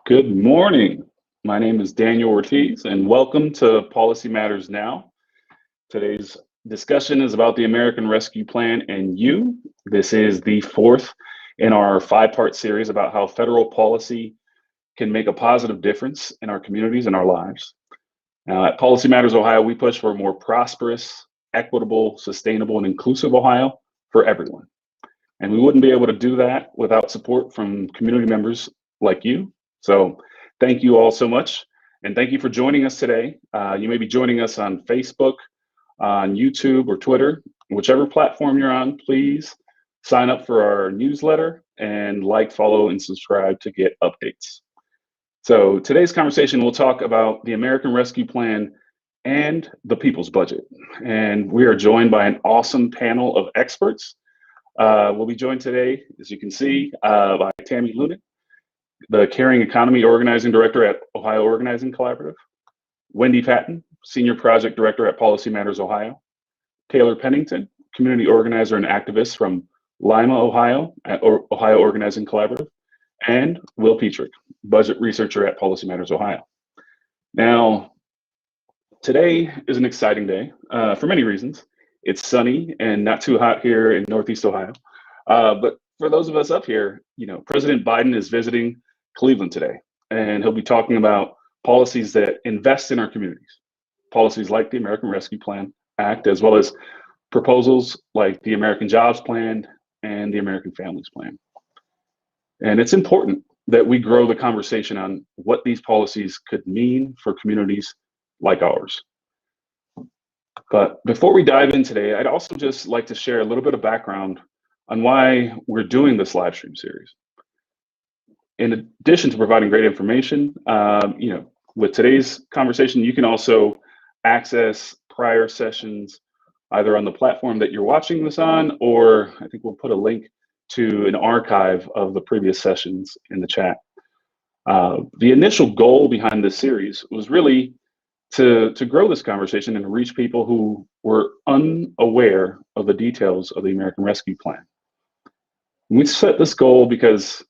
Good morning. My name is Daniel Ortiz, and welcome to Policy Matters Now. Today's discussion is about the American Rescue Plan and you. This is the fourth in our five-part series about how federal policy can make a positive difference in our communities and our lives. Now, at Policy Matters Ohio, we push for a more prosperous, equitable, sustainable, and inclusive Ohio for everyone. And we wouldn't be able to do that without support from community members like you. So thank you all so much. And thank you for joining us today. You may be joining us on Facebook, on YouTube or Twitter, whichever platform you're on. Please sign up for our newsletter and like, follow, and subscribe to get updates. So today's conversation, we'll talk about the American Rescue Plan and the People's Budget. And we are joined by an awesome panel of experts. We'll be joined today, as you can see, by Tammy Lunin, the Caring Economy Organizing Director at Ohio Organizing Collaborative, Wendy Patton, Senior Project Director at Policy Matters Ohio, Taylor Pennington, Community Organizer and Activist from Lima, Ohio at Ohio Organizing Collaborative, and Will Petrick, Budget Researcher at Policy Matters Ohio. Now, today is an exciting day for many reasons. It's sunny and not too hot here in Northeast Ohio. But for those of us up here, President Biden is visiting Cleveland today, and he'll be talking about policies that invest in our communities, policies like the American Rescue Plan Act, as well as proposals like the American Jobs Plan and the American Families Plan. And it's important that we grow the conversation on what these policies could mean for communities like ours. But before we dive in today, I'd also just like to share a little bit of background on why we're doing this live stream series. In addition to providing great information, with today's conversation, you can also access prior sessions either on the platform that you're watching this on, or I think we'll put a link to an archive of the previous sessions in the chat. The initial goal behind this series was really to grow this conversation and reach people who were unaware of the details of the American Rescue Plan. We set this goal because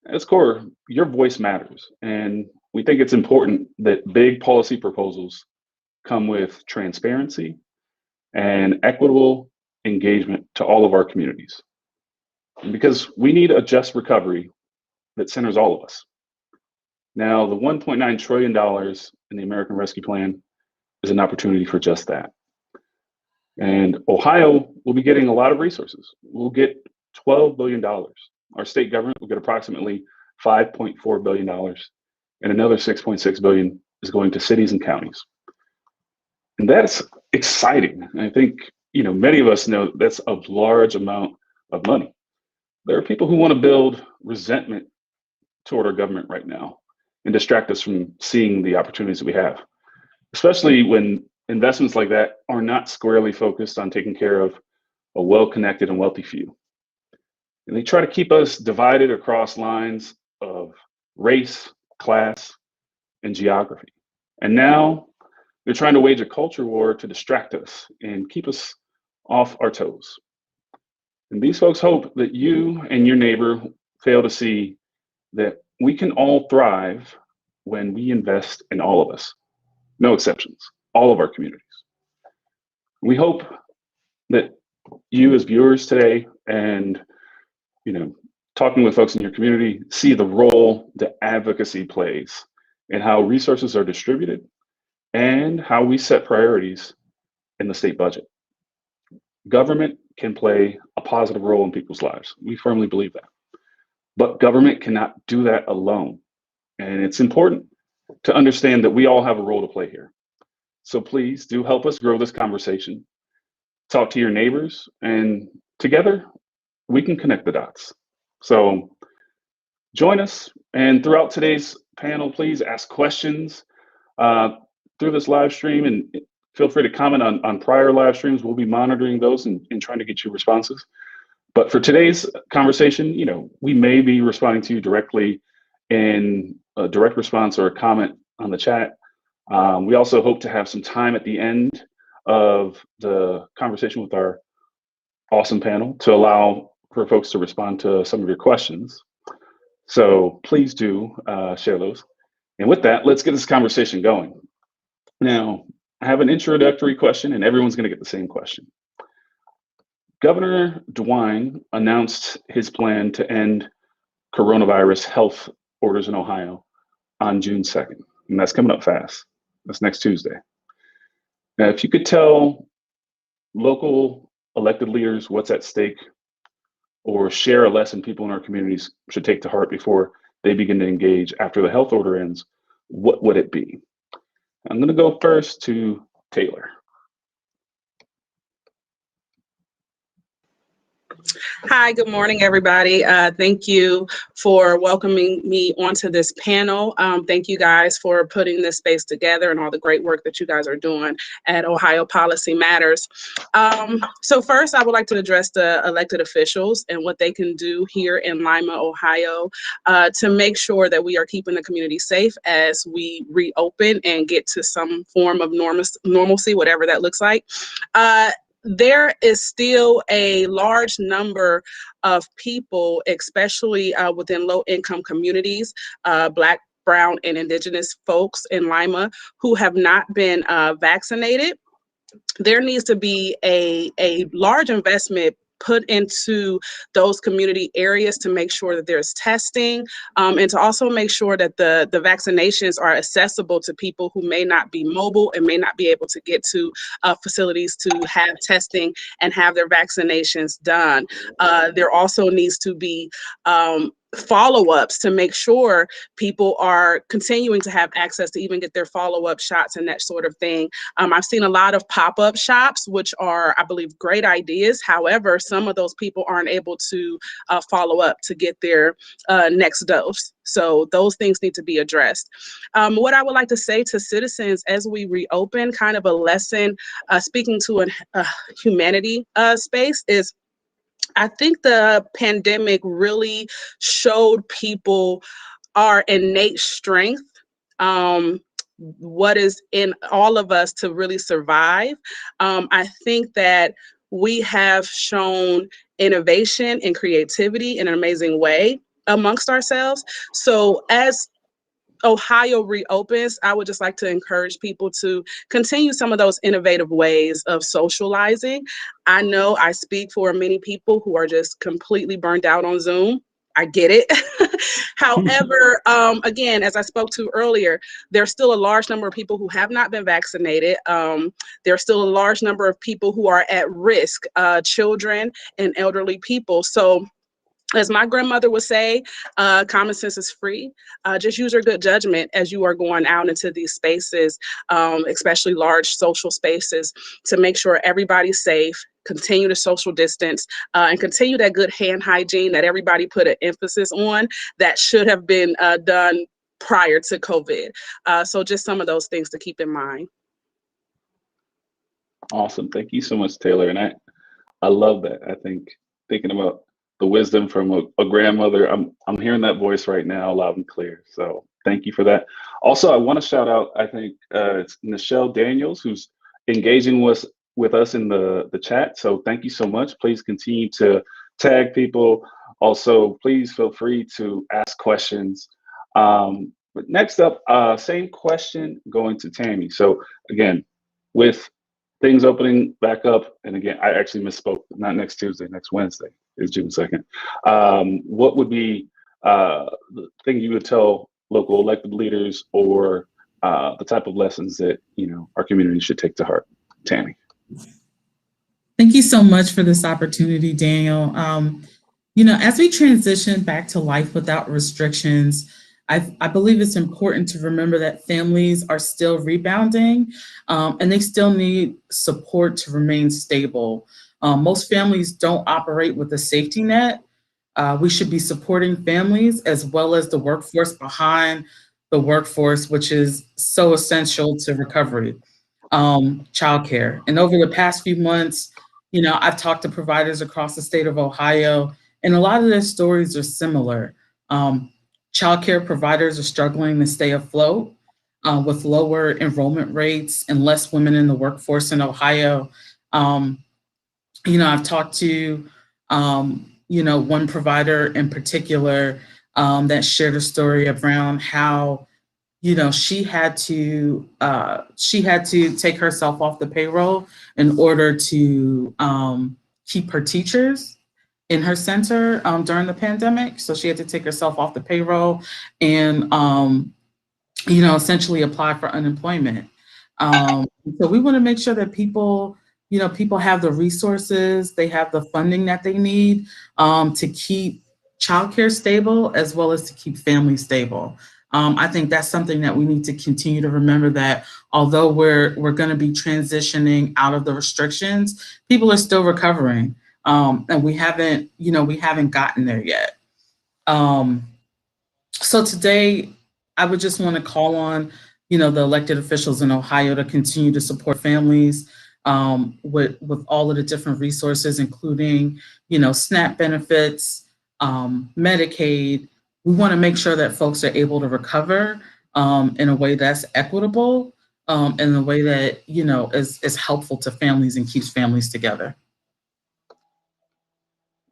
at its core, your voice matters. And we think it's important that big policy proposals come with transparency and equitable engagement to all of our communities. And because we need a just recovery that centers all of us. Now, the $1.9 trillion in the American Rescue Plan is an opportunity for just that. And Ohio will be getting a lot of resources. We'll get $12 billion. Our state government will get approximately $5.4 billion, and another $6.6 billion is going to cities and counties. And that's exciting. And I think, many of us know that's a large amount of money. There are people who want to build resentment toward our government right now and distract us from seeing the opportunities that we have, especially when investments like that are not squarely focused on taking care of a well-connected and wealthy few. And they try to keep us divided across lines of race, class, and geography. And now they're trying to wage a culture war to distract us and keep us off our toes. And these folks hope that you and your neighbor fail to see that we can all thrive when we invest in all of us, no exceptions, all of our communities. We hope that you as viewers today and talking with folks in your community see the role that advocacy plays in how resources are distributed and how we set priorities in the state budget. Government can play a positive role in people's lives. We firmly believe that. But government cannot do that alone. And it's important to understand that we all have a role to play here. So please do help us grow this conversation. Talk to your neighbors, and together we can connect the dots. So join us, and throughout today's panel, please ask questions through this live stream, and feel free to comment on prior live streams. We'll be monitoring those and trying to get you responses. But for today's conversation, we may be responding to you directly in a direct response or a comment on the chat. We also hope to have some time at the end of the conversation with our awesome panel to allow for folks to respond to some of your questions. So please do share those. And with that, let's get this conversation going. Now, I have an introductory question, and everyone's going to get the same question. Governor DeWine announced his plan to end coronavirus health orders in Ohio on June 2nd, and that's coming up fast. That's next Tuesday. Now, if you could tell local elected leaders what's at stake or share a lesson people in our communities should take to heart before they begin to engage after the health order ends, what would it be? I'm going to go first to Taylor. Hi, good morning, everybody. Thank you for welcoming me onto this panel. Thank you guys for putting this space together and all the great work that you guys are doing at Ohio Policy Matters. So first, I would like to address the elected officials and what they can do here in Lima, Ohio, to make sure that we are keeping the community safe as we reopen and get to some form of normalcy, whatever that looks like. There is still a large number of people, especially within low-income communities, Black, Brown, and Indigenous folks in Lima who have not been vaccinated. There needs to be a large investment put into those community areas to make sure that there's testing, and to also make sure that the vaccinations are accessible to people who may not be mobile and may not be able to get to facilities to have testing and have their vaccinations done. There also needs to be follow-ups to make sure people are continuing to have access to even get their follow-up shots and that sort of thing. I've seen a lot of pop-up shops, which are, I believe, great ideas. However, some of those people aren't able to follow up to get their next dose. So those things need to be addressed. What I would like to say to citizens as we reopen, kind of a lesson, speaking to a humanity space, is I think the pandemic really showed people our innate strength, what is in all of us to really survive. I think that we have shown innovation and creativity in an amazing way amongst ourselves. So as Ohio reopens, I would just like to encourage people to continue some of those innovative ways of socializing. I know I speak for many people who are just completely burned out on Zoom. I get it. However, again, as I spoke to earlier, there's still a large number of people who have not been vaccinated. There's still a large number of people who are at risk, children and elderly people. So as my grandmother would say, common sense is free. Just use your good judgment as you are going out into these spaces, especially large social spaces, to make sure everybody's safe, continue to social distance, and continue that good hand hygiene that everybody put an emphasis on that should have been done prior to COVID. So just some of those things to keep in mind. Awesome. Thank you so much, Taylor. And I love that. I think thinking about the wisdom from a grandmother, I'm hearing that voice right now loud and clear. So thank you for that. Also, I want to shout out, I think it's Nichelle Daniels, who's engaging with us in the chat. So thank you so much. Please continue to tag people. Also, please feel free to ask questions. But next up, same question going to Tammy. So again, with things opening back up, and again, I actually misspoke, not next Tuesday, next Wednesday is June 2nd. What would be the thing you would tell local elected leaders, or the type of lessons that, you know, our community should take to heart? Tammy. Thank you so much for this opportunity, Daniel. You know, as we transition back to life without restrictions, I believe it's important to remember that families are still rebounding, and they still need support to remain stable. Most families don't operate with a safety net. We should be supporting families as well as the workforce behind the workforce, which is so essential to recovery. Childcare. And over the past few months, you know, I've talked to providers across the state of Ohio, and a lot of their stories are similar. Childcare providers are struggling to stay afloat with lower enrollment rates and less women in the workforce in Ohio. You know, I've talked to, you know, one provider in particular that shared a story around how, you know, she had to take herself off the payroll in order to keep her teachers in her center during the pandemic. So she had to take herself off the payroll and, you know, essentially apply for unemployment. So we want to make sure that people, you know, people have the resources, they have the funding that they need to keep childcare stable as well as to keep families stable. I think that's something that we need to continue to remember, that although we're going to be transitioning out of the restrictions, people are still recovering. And we haven't gotten there yet. So today, I would just want to call on, you know, the elected officials in Ohio to continue to support families with all of the different resources, including, you know, SNAP benefits, Medicaid. We want to make sure that folks are able to recover in a way that's equitable, in a way that, you know, is helpful to families and keeps families together.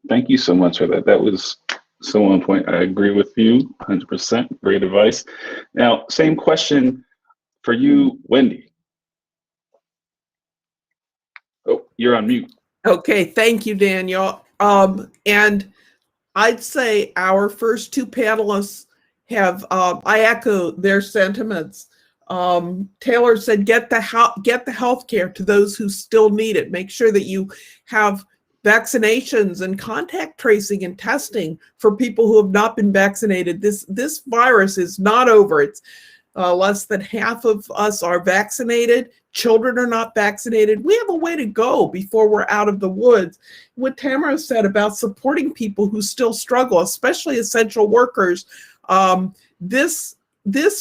Thank you so much for that. That was so on point. I agree with you 100%. Great advice. Now, same question for you, Wendy. Oh, you're on mute. Okay, thank you, Daniel. And I'd say our first two panelists have, I echo their sentiments. Taylor said, get the health care to those who still need it. Make sure that you have vaccinations and contact tracing and testing for people who have not been vaccinated. This virus is not over. It's less than half of us are vaccinated. Children are not vaccinated. We have a way to go before we're out of the woods. What Tamara said about supporting people who still struggle, especially essential workers, this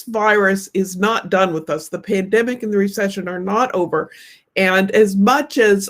virus is not done with us. The pandemic and the recession are not over. And as much as,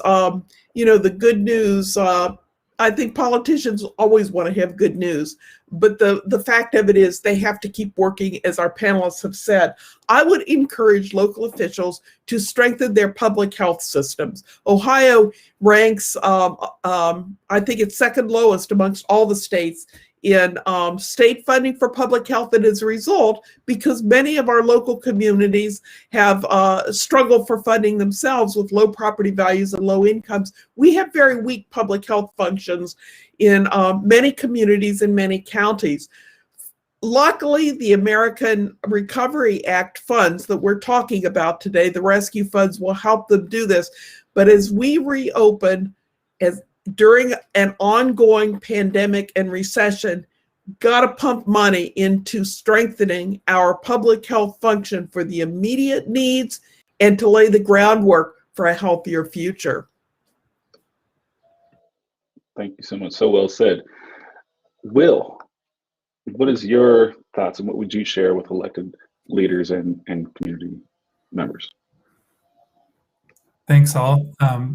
you know, the good news, I think politicians always want to have good news, but the fact of it is they have to keep working, as our panelists have said. I would encourage local officials to strengthen their public health systems. Ohio ranks, I think it's second lowest amongst all the states in state funding for public health, and as a result, because many of our local communities have struggled for funding themselves with low property values and low incomes, we have very weak public health functions in many communities in many counties. Luckily, the American Recovery Act funds that we're talking about today, the rescue funds, will help them do this. But as we reopen, during an ongoing pandemic and recession, got to pump money into strengthening our public health function for the immediate needs and to lay the groundwork for a healthier future. Thank you so much. So well said. Will, what is your thoughts and what would you share with elected leaders and community members? Thanks all.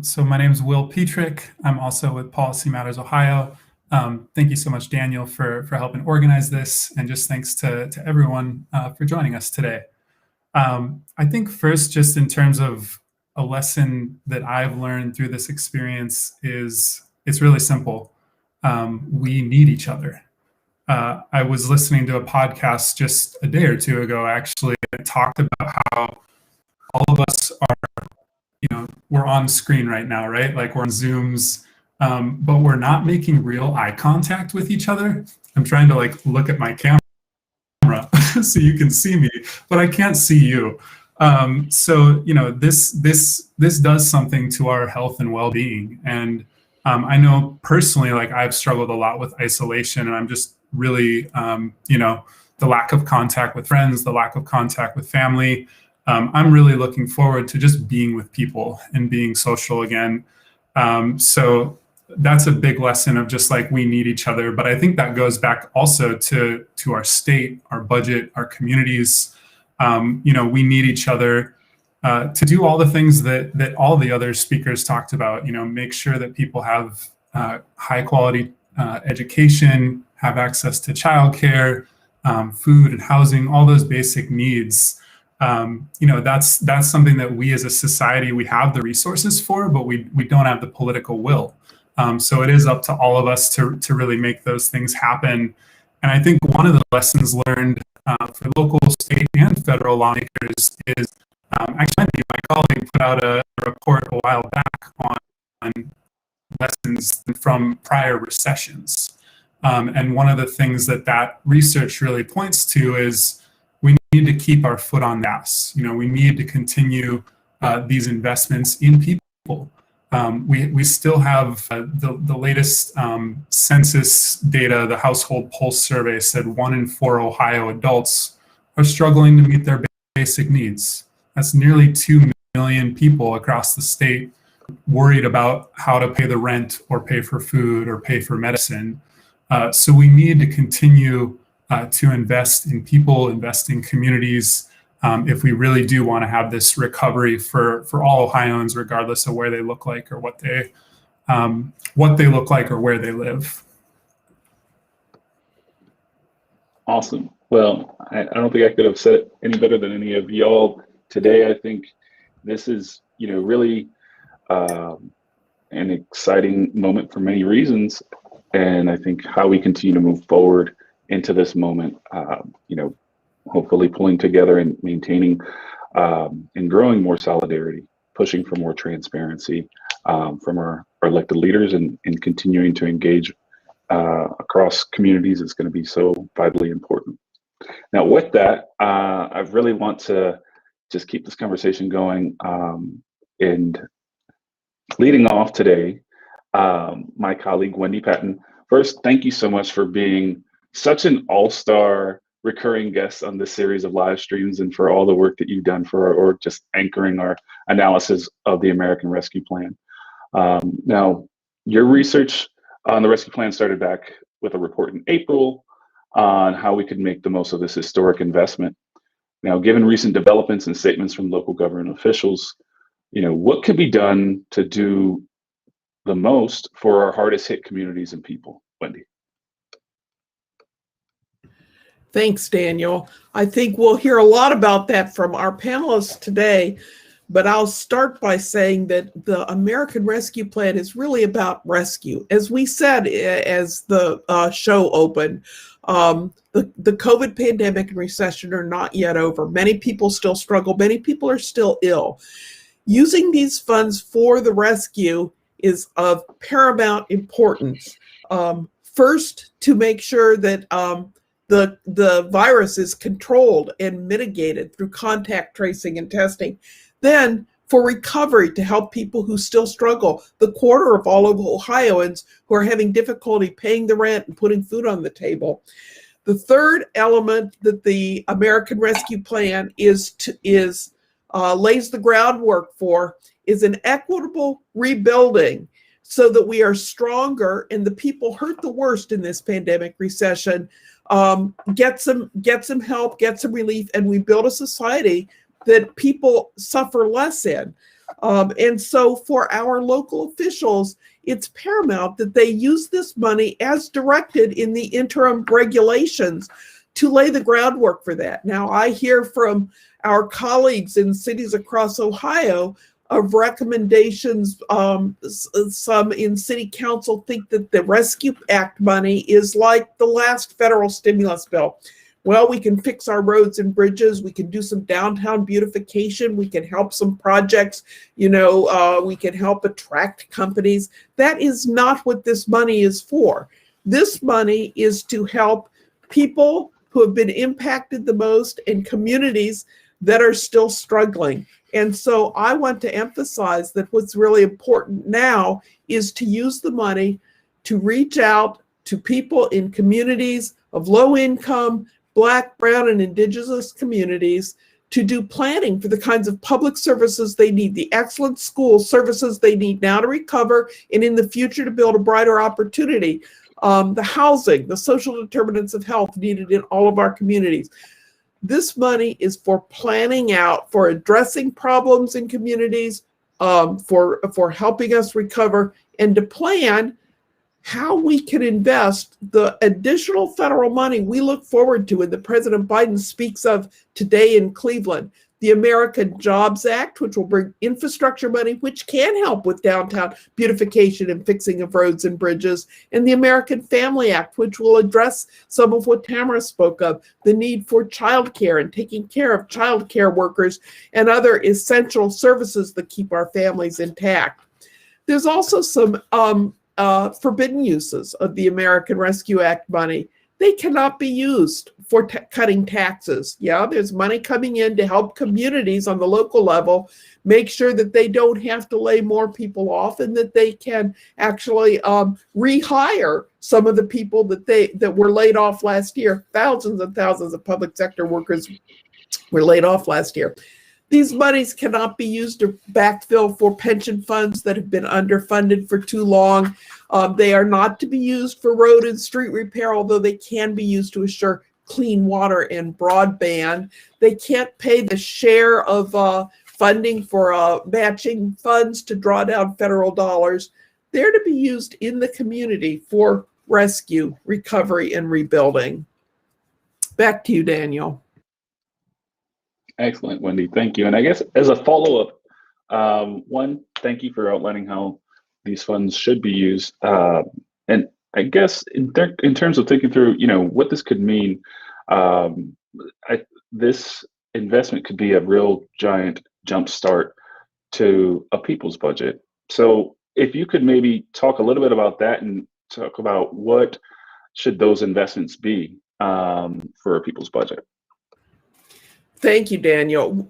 So my name is Will Petrick. I'm also with Policy Matters Ohio. Thank you so much, Daniel, for helping organize this, and just thanks to everyone for joining us today. I think first, just in terms of a lesson that I've learned through this experience, is it's really simple. We need each other. I was listening to a podcast just a day or two ago, actually, that talked about how all of us are, we're on screen right now, right? Like we're on Zooms, but we're not making real eye contact with each other. I'm trying to look at my camera so you can see me, but I can't see you. So, this does something to our health and well-being. And I know personally, I've struggled a lot with isolation, and I'm just really, the lack of contact with friends, the lack of contact with family. I'm really looking forward to just being with people and being social again. So that's a big lesson of just we need each other. But I think that goes back also to our state, our budget, our communities. We need each other to do all the things that all the other speakers talked about. Make sure that people have high quality education, have access to childcare, food and housing, all those basic needs. That's something that we as a society, we have the resources for, but we don't have the political will. So it is up to all of us to really make those things happen. And I think one of the lessons learned for local, state, and federal lawmakers is actually my colleague put out a report a while back on lessons from prior recessions. And one of the things that research really points to is we need to keep our foot on the gas. We need to continue these investments in people. We still have the latest census data, the household pulse survey said 1 in 4 Ohio adults are struggling to meet their basic needs. That's nearly 2 million people across the state worried about how to pay the rent or pay for food or pay for medicine. So we need to continue to invest in people, invest in communities, if we really do want to have this recovery for all Ohioans, regardless of where they look like or what they look like or where they live. Awesome. Well, I don't think I could have said it any better than any of y'all today. I think this is, really an exciting moment for many reasons. And I think how we continue to move forward into this moment, hopefully pulling together and maintaining and growing more solidarity, pushing for more transparency from our elected leaders and continuing to engage across communities is going to be so vitally important. Now, with that, I really want to just keep this conversation going. And leading off today, my colleague, Wendy Patton. First, thank you so much for being such an all-star recurring guest on this series of live streams and for all the work that you've done for our org, just anchoring our analysis of the American Rescue Plan. Now, your research on the Rescue Plan started back with a report in April on how we could make the most of this historic investment. Now, given recent developments and statements from local government officials, what could be done to do the most for our hardest hit communities and people? Wendy. Thanks, Daniel. I think we'll hear a lot about that from our panelists today, but I'll start by saying that the American Rescue Plan is really about rescue. As we said, as the show opened, the COVID pandemic and recession are not yet over. Many people still struggle. Many people are still ill. Using these funds for the rescue is of paramount importance. First, to make sure that the virus is controlled and mitigated through contact tracing and testing. Then for recovery, to help people who still struggle, the quarter of all of Ohioans who are having difficulty paying the rent and putting food on the table. The third element that the American Rescue Plan lays the groundwork for is an equitable rebuilding so that we are stronger and the people hurt the worst in this pandemic recession get some help, get some relief, and we build a society that people suffer less in. And so for our local officials, it's paramount that they use this money as directed in the interim regulations to lay the groundwork for that. Now, I hear from our colleagues in cities across Ohio of recommendations. Some in city council think that the Rescue Act money is like the last federal stimulus bill. Well, we can fix our roads and bridges. We can do some downtown beautification. We can help some projects. We can help attract companies. That is not what this money is for. This money is to help people who have been impacted the most in communities that are still struggling. And so I want to emphasize that what's really important now is to use the money to reach out to people in communities of low income, Black, Brown, and Indigenous communities to do planning for the kinds of public services they need, the excellent school services they need now to recover and in the future to build a brighter opportunity, the housing, the social determinants of health needed in all of our communities. This money is for planning out, for addressing problems in communities, for helping us recover, and to plan how we can invest the additional federal money we look forward to and that President Biden speaks of today in Cleveland. the American Jobs Act, which will bring infrastructure money, which can help with downtown beautification and fixing of roads and bridges, and the American Family Act, which will address some of what Tamara spoke of, the need for childcare and taking care of childcare workers and other essential services that keep our families intact. There's also some forbidden uses of the American Rescue Act money. They cannot be used for cutting taxes. Yeah, there's money coming in to help communities on the local level make sure that they don't have to lay more people off and that they can actually rehire some of the people that were laid off last year. Thousands and thousands of public sector workers were laid off last year. These monies cannot be used to backfill for pension funds that have been underfunded for too long. They are not to be used for road and street repair, although they can be used to assure clean water and broadband. They can't pay the share of funding for matching funds to draw down federal dollars. They're to be used in the community for rescue, recovery, and rebuilding. Back to you, Daniel. Excellent, Wendy. Thank you. And I guess as a follow-up, one, thank you for outlining how these funds should be used. And I guess in terms of thinking through, what this could mean, this investment could be a real giant jump start to a people's budget. So if you could maybe talk a little bit about that and talk about what should those investments be for a people's budget. Thank you, Daniel.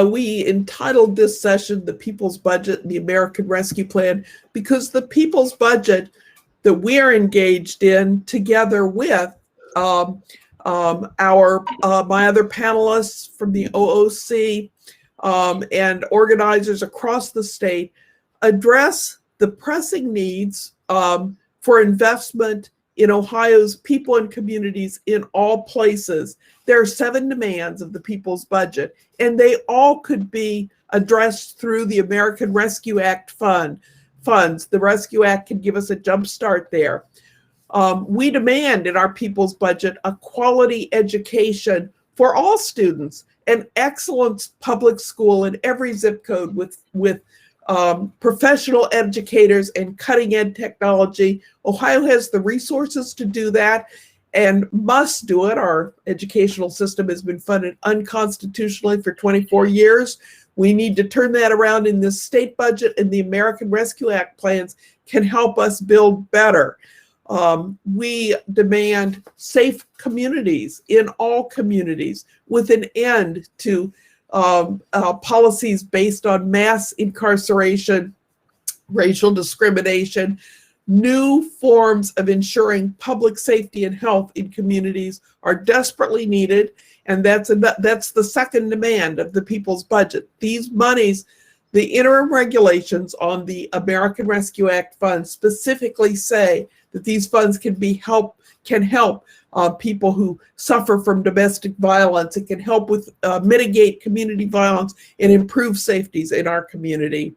We entitled this session, The People's Budget and the American Rescue Plan, because the people's budget that we're engaged in together with my other panelists from the OOC and organizers across the state address the pressing needs for investment in Ohio's people and communities in all places. There are 7 demands of the people's budget, and they all could be addressed through the American Rescue Act funds. The Rescue Act can give us a jump start there. We demand in our people's budget a quality education for all students, an excellent public school in every zip code with professional educators and cutting edge technology. Ohio has the resources to do that and must do it. Our educational system has been funded unconstitutionally for 24 years. We need to turn that around in this state budget, and the American Rescue Act plans can help us build better. We demand safe communities in all communities with an end to policies based on mass incarceration, racial discrimination. New forms of ensuring public safety and health in communities are desperately needed, and that's the second demand of the people's budget. These monies, the interim regulations on the American Rescue Act funds specifically say that these funds can help people who suffer from domestic violence. It can help with mitigate community violence and improve safeties in our community.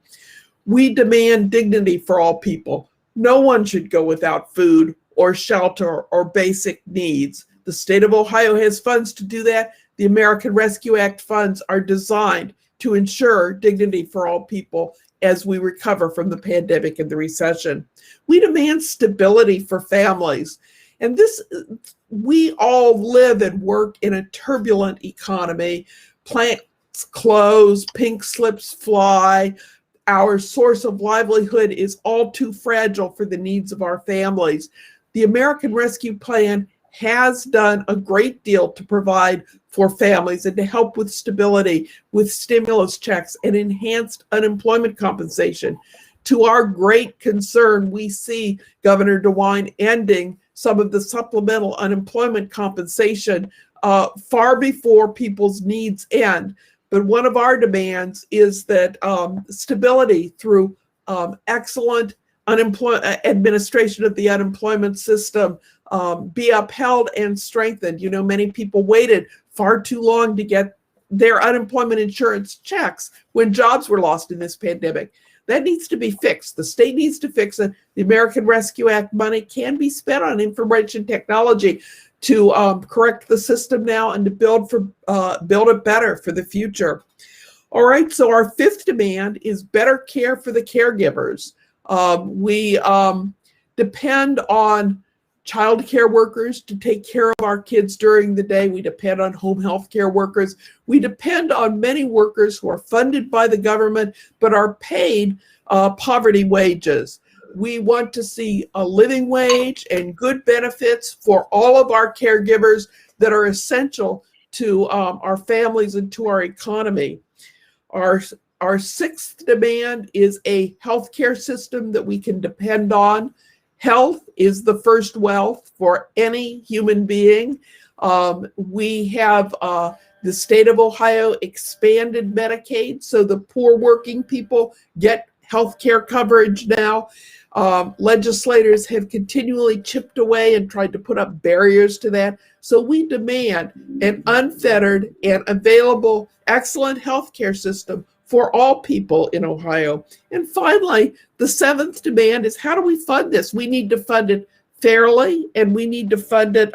We demand dignity for all people. No one should go without food or shelter or basic needs. The state of Ohio has funds to do that. The American Rescue Act funds are designed to ensure dignity for all people as we recover from the pandemic and the recession. We demand stability for families. And we all live and work in a turbulent economy. Plants close, pink slips fly. Our source of livelihood is all too fragile for the needs of our families. The American Rescue Plan has done a great deal to provide for families and to help with stability, with stimulus checks and enhanced unemployment compensation. To our great concern, we see Governor DeWine ending some of the supplemental unemployment compensation far before people's needs end. But one of our demands is that stability through excellent administration of the unemployment system be upheld and strengthened. Many people waited far too long to get their unemployment insurance checks when jobs were lost in this pandemic. That needs to be fixed. The state needs to fix it. The American Rescue Act money can be spent on information technology to correct the system now and to build it better for the future. All right, so our fifth demand is better care for the caregivers. We depend on child care workers to take care of our kids during the day. We depend on home health care workers. We depend on many workers who are funded by the government but are paid poverty wages. We want to see a living wage and good benefits for all of our caregivers that are essential to our families and to our economy. Our sixth demand is a healthcare system that we can depend on. Health is the first wealth for any human being. We have the state of Ohio expanded Medicaid, so the poor working people get health care coverage now. Legislators have continually chipped away and tried to put up barriers to that. So we demand an unfettered and available excellent health care system for all people in Ohio. And finally, the seventh demand is, how do we fund this? We need to fund it fairly, and we need to fund it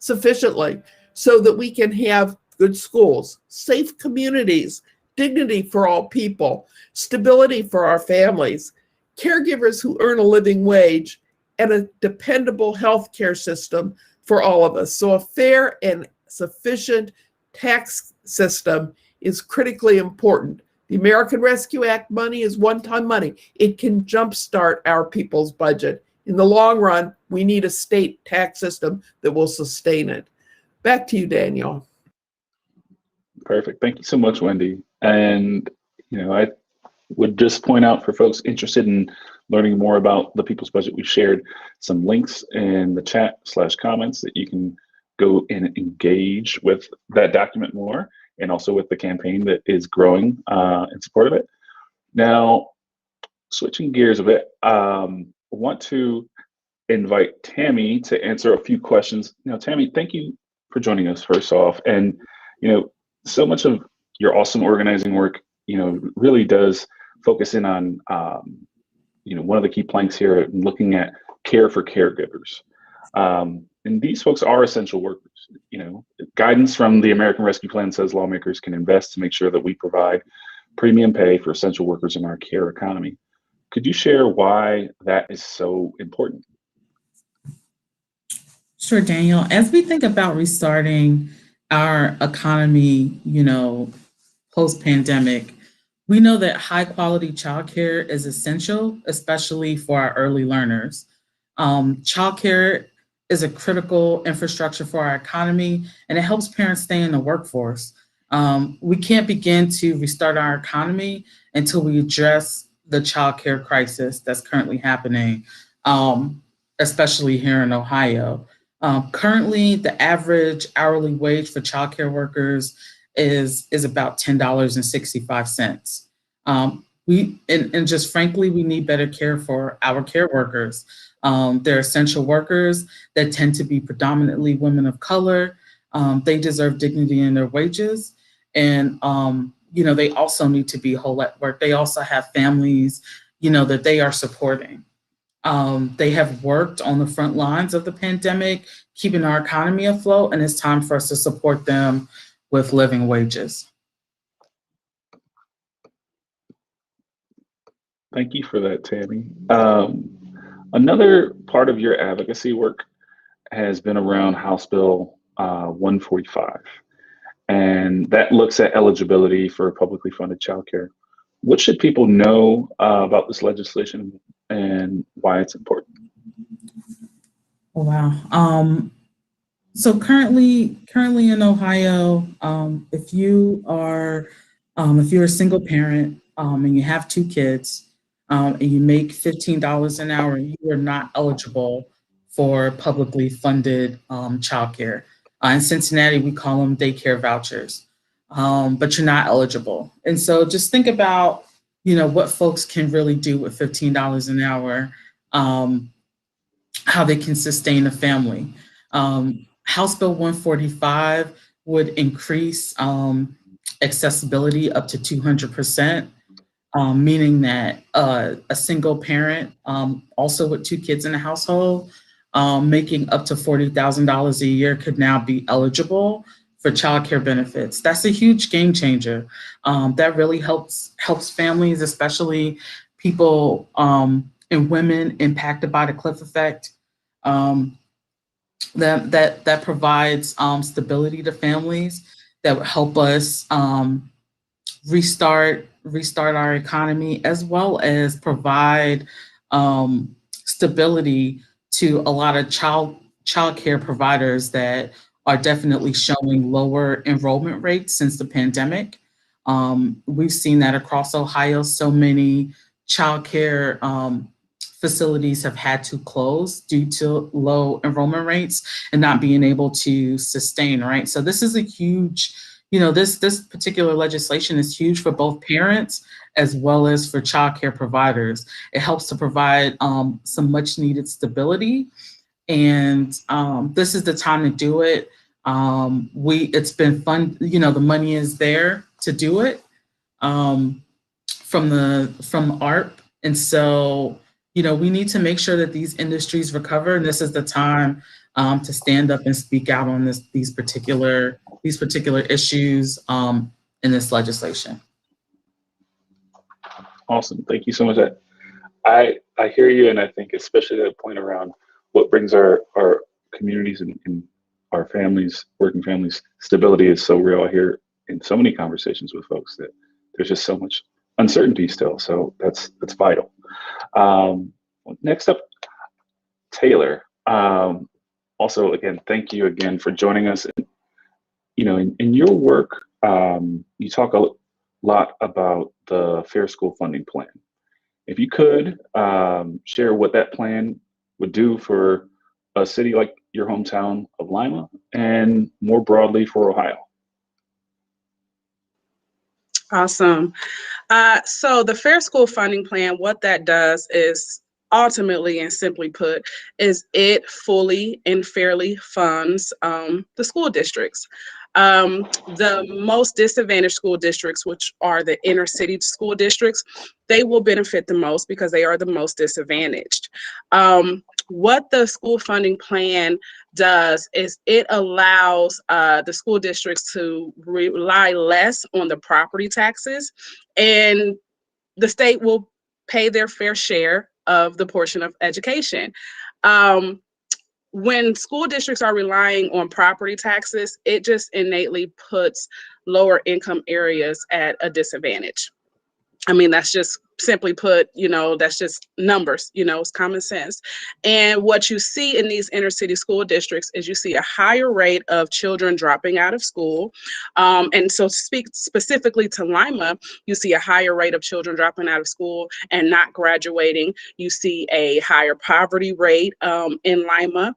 sufficiently so that we can have good schools, safe communities, dignity for all people, stability for our families, caregivers who earn a living wage, and a dependable health care system for all of us. So a fair and sufficient tax system is critically important. The American Rescue Act money is one-time money. It can jumpstart our people's budget. In the long run, we need a state tax system that will sustain it. Back to you, Daniel. Perfect. Thank you so much, Wendy. And, I would just point out for folks interested in learning more about the People's Budget, we shared some links in the chat/comments that you can go and engage with that document more, and also with the campaign that is growing in support of it. Now, switching gears a bit, I want to invite Tammy to answer a few questions. Tammy, thank you for joining us first off. And, so much of your awesome organizing work, really does focus in on, one of the key planks here, looking at care for caregivers. And these folks are essential workers. Guidance from the American Rescue Plan says lawmakers can invest to make sure that we provide premium pay for essential workers in our care economy. Could you share why that is so important? Sure, Daniel. As we think about restarting our economy, post-pandemic, we know that high quality childcare is essential, especially for our early learners. Childcare is a critical infrastructure for our economy, and it helps parents stay in the workforce. We can't begin to restart our economy until we address the childcare crisis that's currently happening, especially here in Ohio. Currently, the average hourly wage for childcare workers is about $10.65. And just frankly, we need better care for our care workers. They're essential workers that tend to be predominantly women of color. They deserve dignity in their wages. And, they also need to be whole at work. They also have families, that they are supporting. They have worked on the front lines of the pandemic, keeping our economy afloat, and it's time for us to support them with living wages. Thank you for that, Tammy. Another part of your advocacy work has been around House Bill 145, and that looks at eligibility for publicly funded childcare. What should people know about this legislation and why it's important? Oh, wow. So currently in Ohio, if you're a single parent and you have 2 kids and you make $15 an hour, you are not eligible for publicly funded childcare. In Cincinnati, we call them daycare vouchers, but you're not eligible. And so just think about, what folks can really do with $15 an hour, how they can sustain a family. House Bill 145 would increase accessibility up to 200%, meaning that a single parent, also with 2 kids in the household, making up to $40,000 a year could now be eligible for childcare benefits. That's a huge game changer. That really helps families, especially people and women impacted by the cliff effect. That provides stability to families, that would help us restart our economy, as well as provide stability to a lot of childcare providers that are definitely showing lower enrollment rates since the pandemic. We've seen that across Ohio. So many childcare facilities have had to close due to low enrollment rates and not being able to sustain, right? So this is a huge, this particular legislation is huge for both parents as well as for childcare providers. It helps to provide some much needed stability. And this is the time to do it. It's been fun, the money is there to do it from the ARP. And so, we need to make sure that these industries recover, and this is the time to stand up and speak out on these particular issues in this legislation. Awesome. Thank you so much. I hear you, and I think especially that point around what brings our communities and our families, working families, stability is so real. I hear in so many conversations with folks that there's just so much uncertainty still. So that's vital. Next up, Taylor. Also, again, thank you again for joining us. In your work, you talk a lot about the Fair School Funding Plan. If you could share what that plan would do for a city like your hometown of Lima, and more broadly for Ohio. Awesome. So the Fair School Funding Plan, what that does is ultimately and simply put, is it fully and fairly funds the school districts. The most disadvantaged school districts, which are the inner city school districts, they will benefit the most because they are the most disadvantaged. What the school funding plan does is it allows the school districts to rely less on the property taxes, and the state will pay their fair share of the portion of education. When school districts are relying on property taxes, it just innately puts lower income areas at a disadvantage. I mean, that's just simply put, that's just numbers, it's common sense. And what you see in these inner city school districts is you see a higher rate of children dropping out of school. And so to speak specifically to Lima, you see a higher rate of children dropping out of school and not graduating. You see a higher poverty rate in Lima.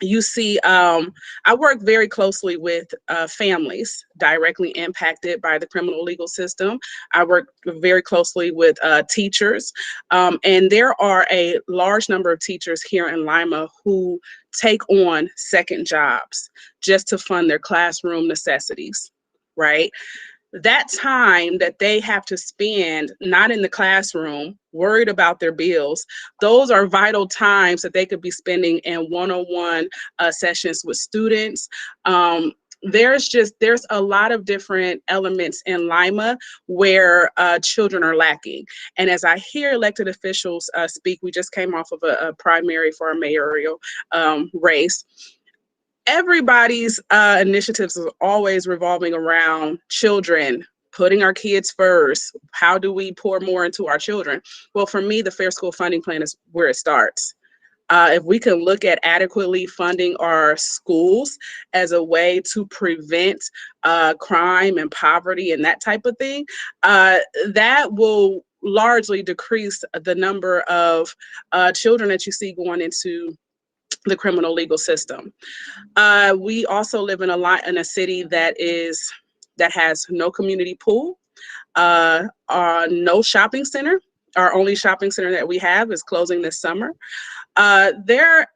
You see, I work very closely with families directly impacted by the criminal legal system. I work very closely with teachers, and there are a large number of teachers here in Lima who take on second jobs just to fund their classroom necessities, right? That time that they have to spend not in the classroom, worried about their bills, those are vital times that they could be spending in one-on-one sessions with students. There's a lot of different elements in Lima where children are lacking. And as I hear elected officials speak, we just came off of a primary for our mayoral race. Everybody's initiatives are always revolving around children, putting our kids first. How do we pour more into our children? Well, for me, the Fair School Funding Plan is where it starts. If we can look at adequately funding our schools as a way to prevent crime and poverty and that type of thing, that will largely decrease the number of children that you see going into the criminal legal system. We also live in a city that has no community pool, no shopping center. Our only shopping center that we have is closing this summer. There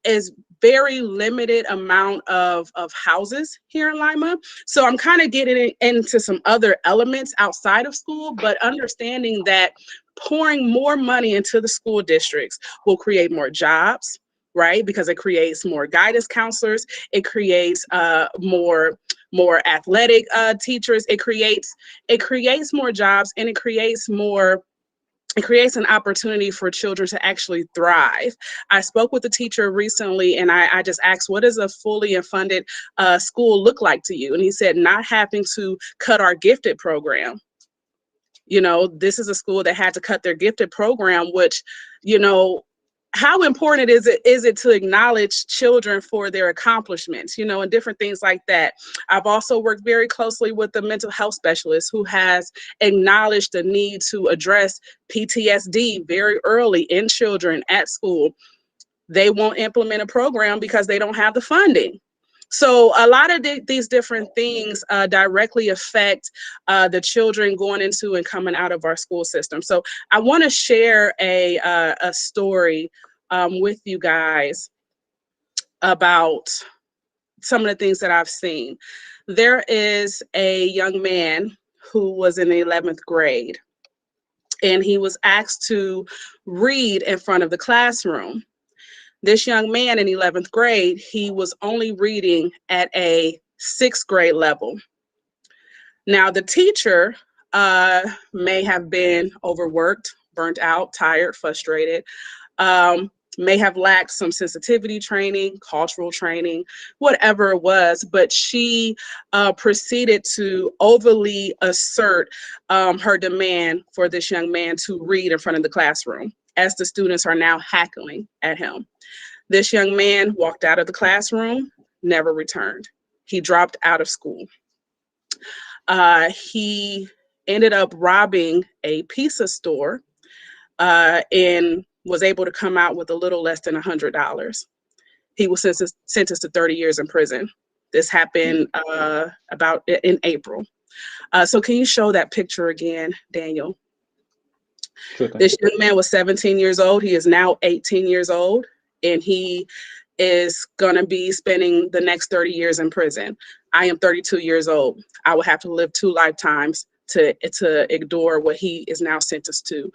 is very limited amount of houses here in Lima. So I'm kind of getting into some other elements outside of school, but understanding that pouring more money into the school districts will create more jobs, right? Because it creates more guidance counselors, it creates more athletic teachers, it creates more jobs, and it creates an opportunity for children to actually thrive. I spoke with a teacher recently, and I just asked, what does a fully and funded school look like to you? And he said, not having to cut our gifted program. You know, this is a school that had to cut their gifted program, which, you know, how important is it to acknowledge children for their accomplishments, you know, and different things like that. I've also worked very closely with the mental health specialist who has acknowledged the need to address PTSD very early in children at school. They won't implement a program because they don't have the funding. So a lot of these different things directly affect the children going into and coming out of our school system. So I want to share a story with you guys about some of the things that I've seen. There is a young man who was in the 11th grade, and he was asked to read in front of the classroom. This young man in 11th grade, he was only reading at a 6th grade level. Now, the teacher may have been overworked, burnt out, tired, frustrated, may have lacked some sensitivity training, cultural training, whatever it was, but she proceeded to overly assert her demand for this young man to read in front of the classroom, as the students are now heckling at him. This young man walked out of the classroom, never returned. He dropped out of school. He ended up robbing a pizza store and was able to come out with a little less than $100. He was sentenced to 30 years in prison. This happened about in April. So can you show that picture again, Daniel? Sure. This young man was 17 years old. He is now 18 years old, and he is going to be spending the next 30 years in prison. I am 32 years old. I will have to live 2 lifetimes to ignore what he is now sentenced to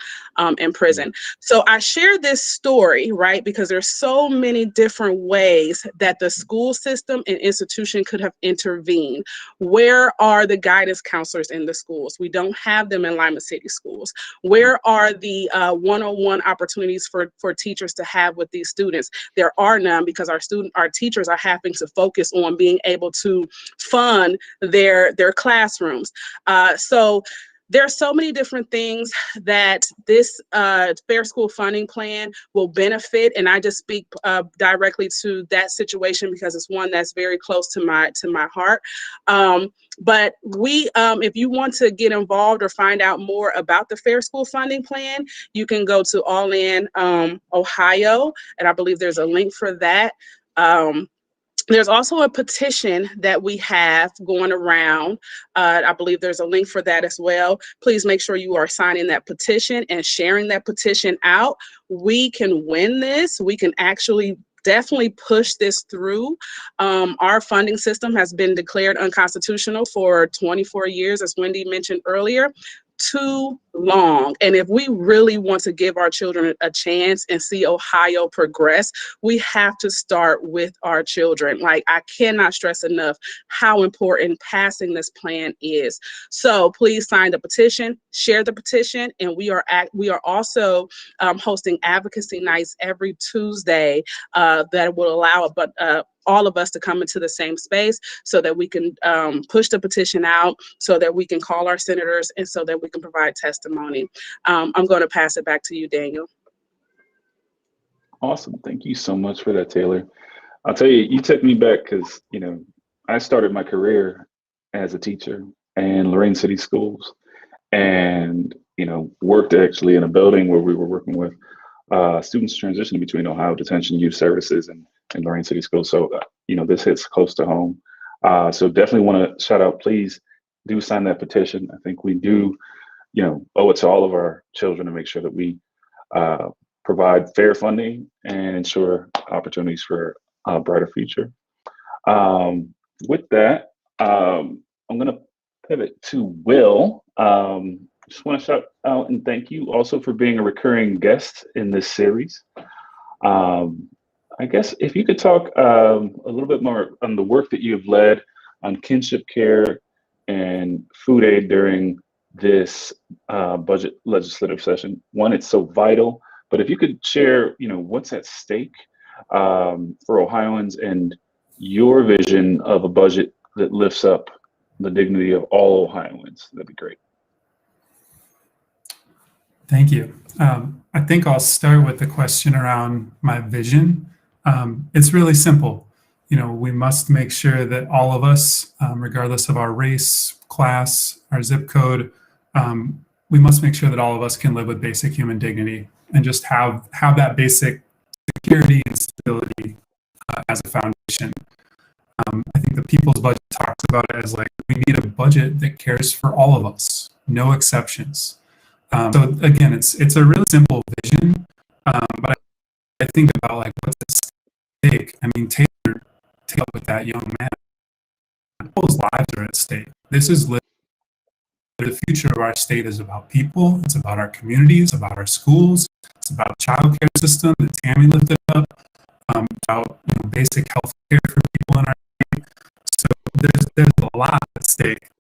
in prison. So I share this story, right, because there's so many different ways that the school system and institution could have intervened. Where are the guidance counselors in the schools? We don't have them in Lima City schools. Where are the one-on-one opportunities for teachers to have with these students? There are none, because our teachers are having to focus on being able to fund their classrooms. So there are so many different things that this Fair School Funding Plan will benefit, and I just speak directly to that situation because it's one that's very close to my heart. But if you want to get involved or find out more about the Fair School Funding Plan, you can go to All In Ohio, and I believe there's a link for that. There's also a petition that we have going around. I believe there's a link for that as well. Please make sure you are signing that petition and sharing that petition out. We can win this. We can actually definitely push this through. Our funding system has been declared unconstitutional for 24 years, as Wendy mentioned earlier. Too long. And if we really want to give our children a chance and see Ohio progress, we have to start with our children. Like, I cannot stress enough how important passing this plan is. So please sign the petition, share the petition, and we are also hosting advocacy nights every Tuesday that will allow all of us to come into the same space so that we can push the petition out, so that we can call our senators, and so that we can provide testimony. I'm going to pass it back to you, Daniel. Awesome. Thank you so much for that, Taylor. I'll tell you, you took me back because, I started my career as a teacher in Lorain City Schools, and, worked actually in a building where we were working with students transitioning between Ohio Detention Youth Services and Lorain City Schools. So, this hits close to home. So definitely want to shout out, please do sign that petition. I think we do, owe it to all of our children to make sure that we provide fair funding and ensure opportunities for brighter future. With that, I'm going to pivot to Will. Just want to shout out and thank you also for being a recurring guest in this series. I guess if you could talk a little bit more on the work that you've led on kinship care and food aid during this budget legislative session. One, it's so vital, but if you could share, what's at stake for Ohioans and your vision of a budget that lifts up the dignity of all Ohioans, that'd be great. Thank you. I think I'll start with the question around my vision. It's really simple. We must make sure that all of us, regardless of our race, class, our zip code, we must make sure that all of us can live with basic human dignity and just have that basic security and stability as a foundation. I think the People's Budget talks about it as like, we need a budget that cares for all of us, no exceptions. So again, it's a really simple vision, but I think about like what's at stake. I mean, take up with that young man. People's lives are at stake. This is literally the future of our state is about people. It's about our communities, about our schools. It's about the child care system that Tammy lifted up, about basic health care for people in our state. So there's a lot at stake.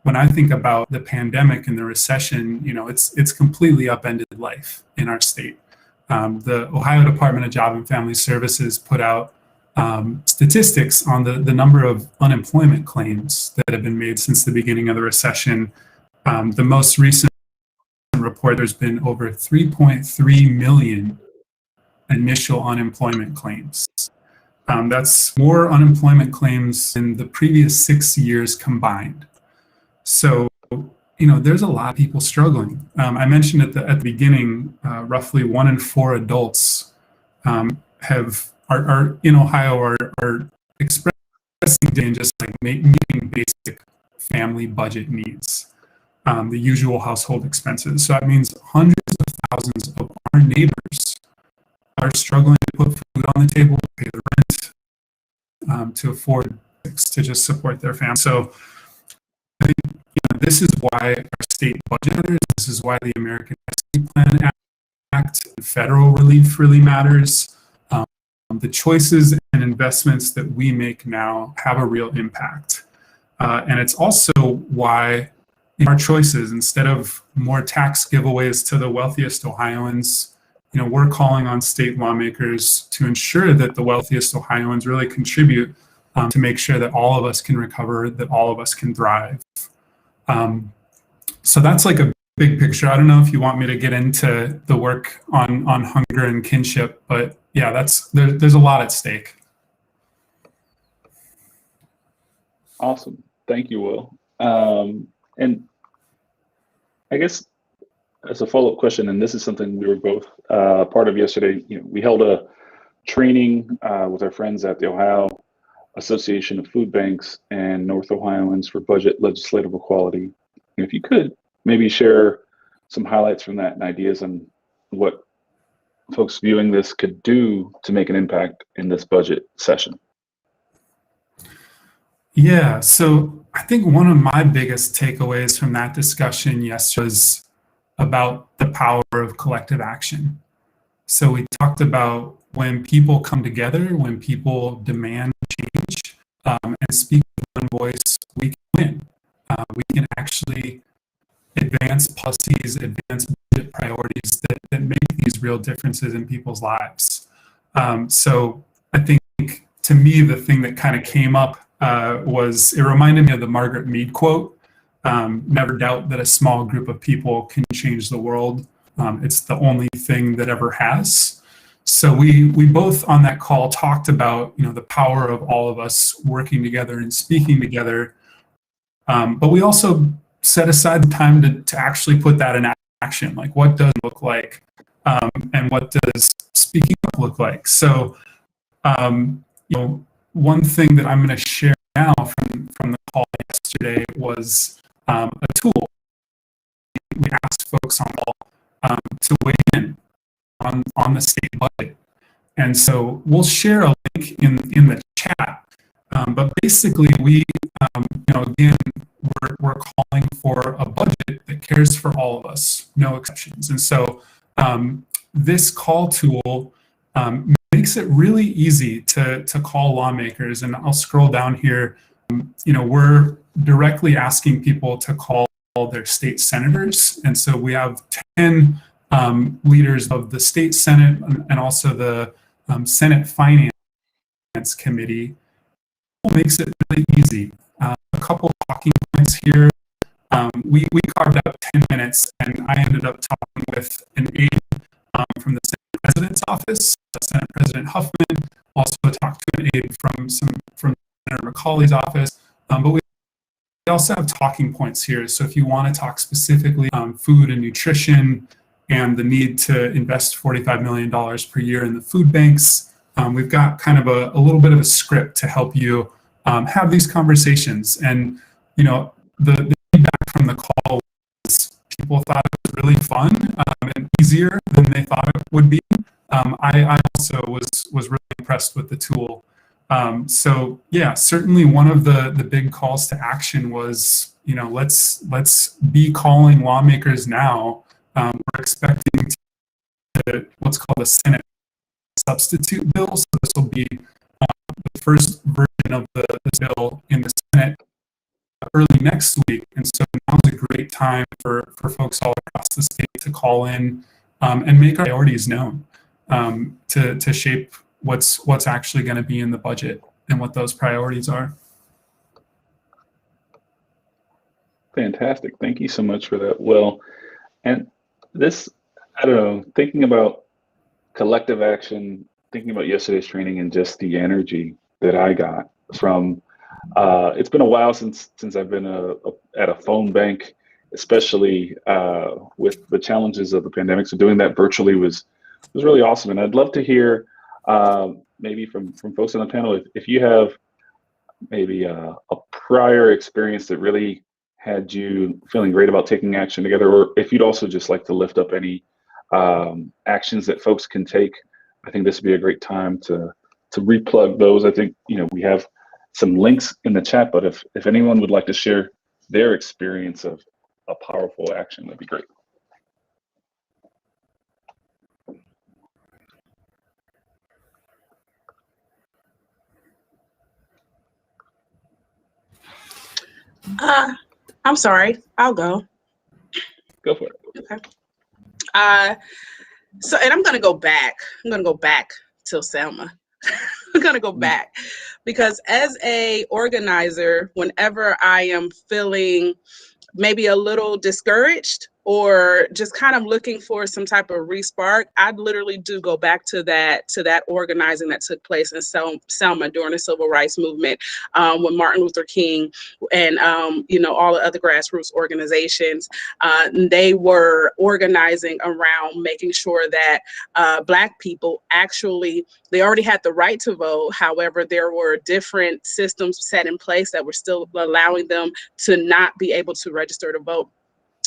When I think about the pandemic and the recession, it's completely upended life in our state. The Ohio Department of Job and Family Services put out statistics on the number of unemployment claims that have been made since the beginning of the recession. The most recent report, there's been over 3.3 million initial unemployment claims. That's more unemployment claims than the previous 6 years combined. So, there's a lot of people struggling. I mentioned at the beginning, roughly 1 in 4 adults are in Ohio are expressing and just like meeting basic family budget needs, the usual household expenses. So that means hundreds of thousands of our neighbors are struggling to put food on the table, to pay the rent, to afford to just support their family. So I think this is why our state budget matters. This is why the American Rescue Plan Act and federal relief really matters. The choices and investments that we make now have a real impact. And it's also why our choices, instead of more tax giveaways to the wealthiest Ohioans, we're calling on state lawmakers to ensure that the wealthiest Ohioans really contribute to make sure that all of us can recover, that all of us can thrive. So that's like a big picture. I don't know if you want me to get into the work on hunger and kinship, but yeah, there's a lot at stake. Awesome. Thank you, Will. And I guess as a follow-up question, and this is something we were both part of yesterday, we held a training with our friends at the Ohio Association of Food Banks and North Ohioans for Budget Legislative Equality. If you could maybe share some highlights from that and ideas on what folks viewing this could do to make an impact in this budget session. Yeah, so I think one of my biggest takeaways from that discussion yesterday was about the power of collective action. So we talked about when people come together, when people demand change and speak with one voice, we can win. We can actually advance policies, advance budget priorities that make these real differences in people's lives. So I think, to me, the thing that kind of came up was, it reminded me of the Margaret Mead quote, never doubt that a small group of people can change the world. It's the only thing that ever has. So we both on that call talked about the power of all of us working together and speaking together, but we also set aside the time to actually put that in action. Like, what does it look like, and what does speaking up look like? So one thing that I'm going to share now from the call yesterday was a tool. We asked folks on the call to weigh in on the state budget. And so we'll share a link in the chat. But basically, again, we're calling for a budget that cares for all of us, no exceptions. And so this call tool makes it really easy to call lawmakers. And I'll scroll down here. We're directly asking people to call their state senators. And so we have 10 leaders of the state Senate and also the Senate Finance Committee. It makes it really easy. A couple talking points here. We carved out 10 minutes, and I ended up talking with an aide from the Senate President's office, Senate President Huffman. Also talked to an aide from Senator McCauley's office. But we also have talking points here. So if you want to talk specifically on food and nutrition and the need to invest $45 million per year in the food banks, we've got kind of a little bit of a script to help you have these conversations. And, the feedback from the call was people thought it was really fun and easier than they thought it would be. I also was really impressed with the tool. So yeah, certainly one of the big calls to action was, let's be calling lawmakers now. We're expecting to what's called a Senate substitute bill. So this will be the first version of this bill in the Senate early next week. And so now's a great time for folks all across the state to call in and make our priorities known to shape what's actually going to be in the budget and what those priorities are. Fantastic. Thank you so much for that, Will. And this, I don't know, thinking about collective action, thinking about yesterday's training and just the energy that I got from, it's been a while since I've been at a phone bank, especially with the challenges of the pandemic. So doing that virtually was really awesome. And I'd love to hear maybe from folks on the panel, if you have maybe a prior experience that really had you feeling great about taking action together, or if you'd also just like to lift up any actions that folks can take. I think this would be a great time to replug those. I think, we have some links in the chat, but if anyone would like to share their experience of a powerful action, that'd be great. I'm sorry, I'll go. Go for it. Okay. So, and I'm gonna go back till Selma. I'm gonna go back because as a organizer, whenever I am feeling maybe a little discouraged or just kind of looking for some type of respark, I literally do go back to that organizing that took place in Selma during the civil rights movement, when Martin Luther King and all the other grassroots organizations, they were organizing around making sure that Black people they already had the right to vote. However, there were different systems set in place that were still allowing them to not be able to register to vote.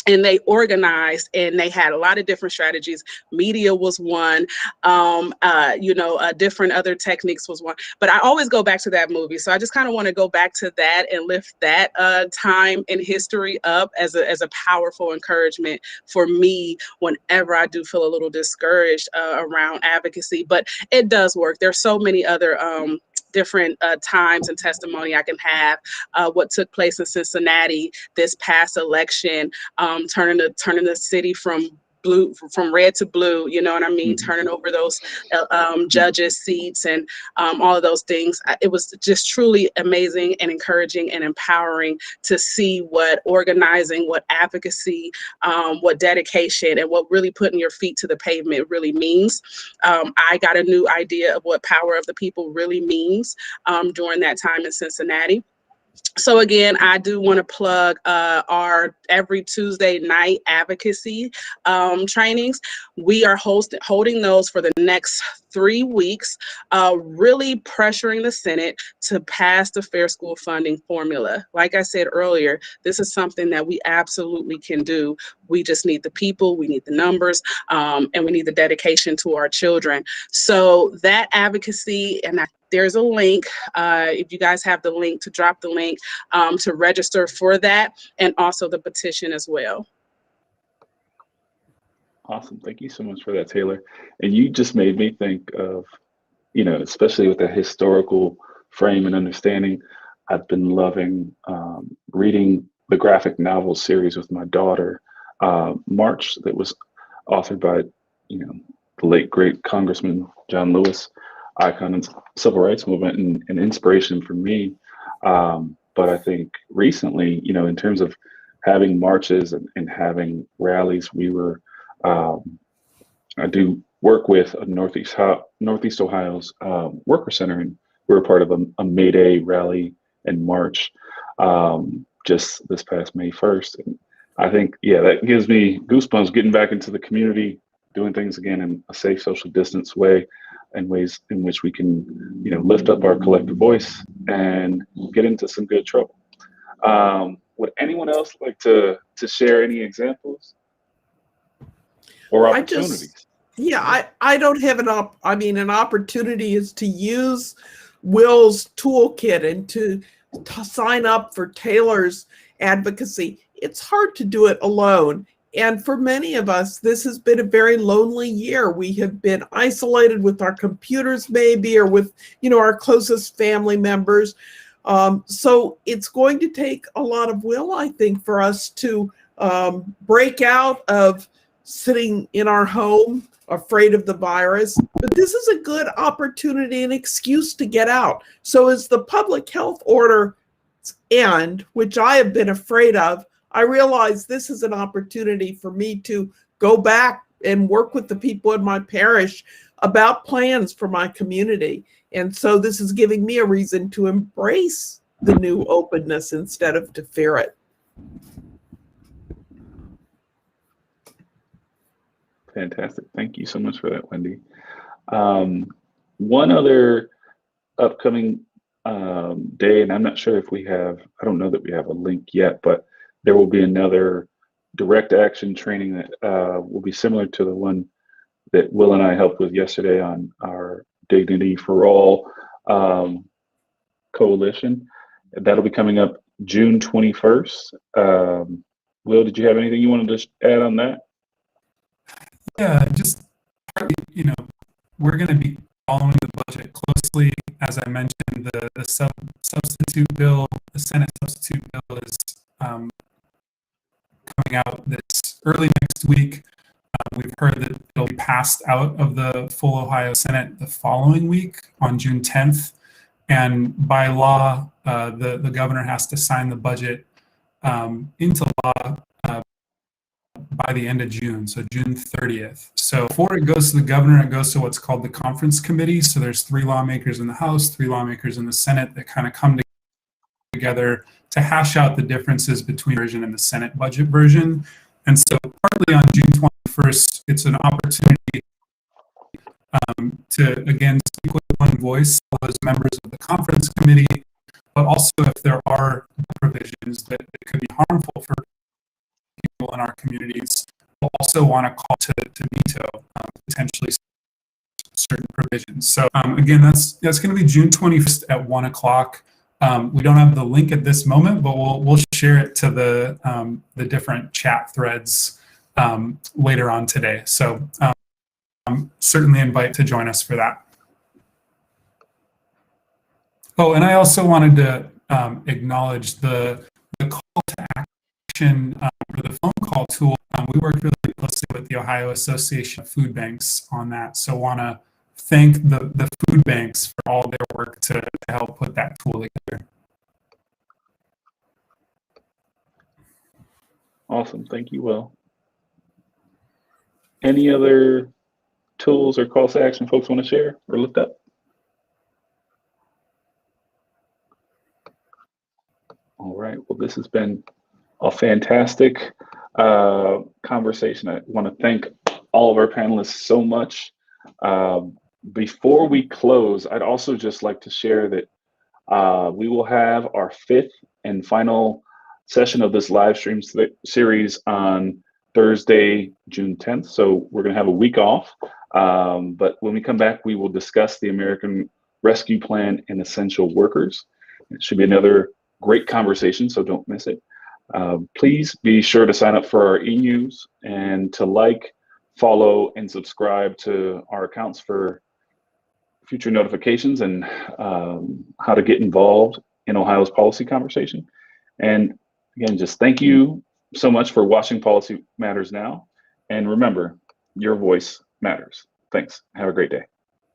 And they organized and they had a lot of different strategies. Media was one, different other techniques was one. But I always go back to that movie. So I just kind of want to go back to that and lift that time in history up as a powerful encouragement for me whenever I do feel a little discouraged around advocacy. But it does work. There's so many other different times and testimony I can have. What took place in Cincinnati this past election, turning the city from red to blue, you know what I mean? Mm-hmm. Turning over those judges' seats and all of those things. It was just truly amazing and encouraging and empowering to see what organizing, what advocacy, what dedication, and what really putting your feet to the pavement really means. I got a new idea of what power of the people really means during that time in Cincinnati. So again, I do want to plug our every Tuesday night advocacy trainings. We are holding those for the next 3 weeks, really pressuring the Senate to pass the Fair School Funding formula. Like I said earlier, this is something that we absolutely can do. We just need the people, we need the numbers, and we need the dedication to our children. So that advocacy, and there's a link, if you guys have the link, to drop the link to register for that, and also the petition as well. Awesome. Thank you so much for that, Taylor. And you just made me think of, especially with that historical frame and understanding, I've been loving reading the graphic novel series with my daughter, March, that was authored by, the late, great Congressman John Lewis, icon in civil rights movement and inspiration for me. But I think recently, in terms of having marches and having rallies, we were, I do work with Northeast Ohio's Worker Center, and we were part of a May Day rally and march just this past May 1st. And I think, that gives me goosebumps getting back into the community, doing things again in a safe, social distance way, and ways in which we can, lift up our collective voice and get into some good trouble. Would anyone else like to share any examples or opportunities? I don't have an opportunity is to use Will's toolkit and to sign up for Taylor's advocacy. It's hard to do it alone. And for many of us, this has been a very lonely year. We have been isolated with our computers, maybe, or with, our closest family members. So it's going to take a lot of will, I think, for us to break out of sitting in our home, afraid of the virus. But this is a good opportunity and excuse to get out. So as the public health order end, which I have been afraid of, I realize this is an opportunity for me to go back and work with the people in my parish about plans for my community. And so this is giving me a reason to embrace the new openness instead of to fear it. Fantastic. Thank you so much for that, Wendy. One other upcoming day, and I'm not sure if I don't know that we have a link yet, but there will be another direct action training that will be similar to the one that Will and I helped with yesterday on our Dignity for All coalition. That'll be coming up June 21st. Will, did you have anything you wanted to add on that? Yeah, just, we're going to be following the budget closely. As I mentioned, the substitute bill, the Senate substitute bill is coming out this early next week. We've heard that it'll be passed out of the full Ohio Senate the following week on June 10th. And by law, the governor has to sign the budget into law by the end of June, so June 30th. So before it goes to the governor, it goes to what's called the conference committee. So there's 3 lawmakers in the House, 3 lawmakers in the Senate that kind of come together to hash out the differences between the version and the Senate budget version. And so partly on June 21st, it's an opportunity to, again, speak with one voice as members of the conference committee, but also if there are provisions that could be harmful for people in our communities, we'll also want to call to veto potentially certain provisions. So again, that's going to be June 21st at 1 o'clock. We don't have the link at this moment, but we'll share it to the different chat threads later on today. So certainly invite to join us for that. Oh, and I also wanted to acknowledge the call to action for the phone call tool. We worked really closely with the Ohio Association of Food Banks on that. So want to thank the food banks for all their work to help put that tool together. Awesome. Thank you, Will. Any other tools or calls to action folks want to share or lift up? All right. Well, this has been a fantastic conversation. I want to thank all of our panelists so much. Before we close, I'd also just like to share that we will have our 5th and final session of this live stream series on Thursday, June 10th. So we're going to have a week off. But when we come back, we will discuss the American Rescue Plan and essential workers. It should be another great conversation, so don't miss it. Please be sure to sign up for our e-news and to like, follow, and subscribe to our accounts for future notifications and how to get involved in Ohio's policy conversation. And again, just thank you so much for watching Policy Matters Now. And remember, your voice matters. Thanks. Have a great day.